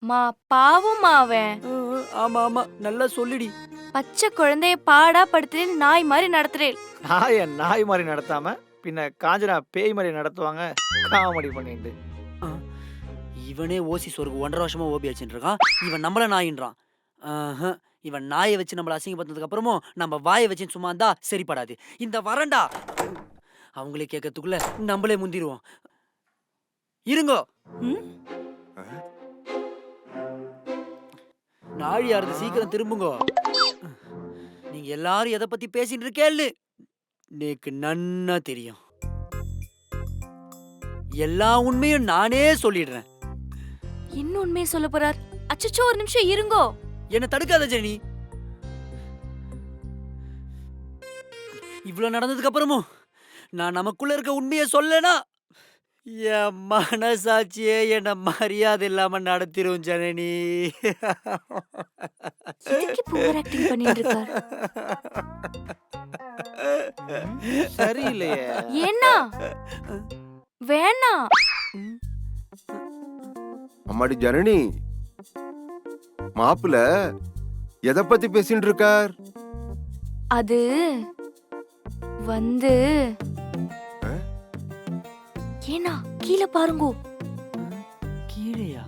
மா பாவம்மா அவன். ஆமா ஆமா நல்லா சொல்லிடி. பச்சை குழந்தைய பாடா படுத்துறேன், நாய் மாதிரி நடத்துறேன். நாய நாய் மாரி நடத்தாம, பின்ன காஞ்சனா பேய் மாரி நடத்துவாங்க. காமெடி பண்ணிட்டு. ஆ, இவனே ஓசி சோறுக்கு 1.5 வருஷமா ஓபி அடிச்சுட்டு இருக்கான். இவன் நம்மள நாயின்றான். ஆஹா, இவன் நாயை வச்சு நம்மள அசிங்கப்படுத்ததுக்கு அப்புறமும் நம்ம வாயை வச்சு சும்மா இருந்தா சரிப்படாது. இந்த வரண்டா அவங்களே கேட்கறதுக்குள்ள நம்மளே முந்திருவோம். இருங்கோ. நாழி யாருது, சீக்கிரம் திரும்புங்கோ. நீங்க எல்லாரும் எதை பத்தி பேசிட்டு இருக்கேன்னு எனக்கு நன்னா தெரியும். எல்லா உண்மையும் நானே சொல்லிடுறேன். இன்னும் உண்மையை சொல்ல போறார். அச்சச்சோ, ஒரு நிமிஷம் இருங்கோ. என்ன தடுக்காத ஜெனி. இவ்வளவு நடந்ததுக்கு அப்புறமும் நான் நமக்குள்ள இருக்க உண்மையை சொல்லனா என் மனசாட்சியே என்ன மரியாதை இல்லாம நடத்திரும் ஜனனி. எதுக்கு இப்போ ஓவர் ஆக்டிங் பண்ணிட்டு இருக்கார்? சரியில்லையே. ஏன்னா வேணாம். அம்மாடி ஜனனி, மாப்பிள்ள எதை பத்தி பேசிட்டு இருக்கார்? அது வந்து ஏன்னா கீழே பாருங்கோ. கீழையா?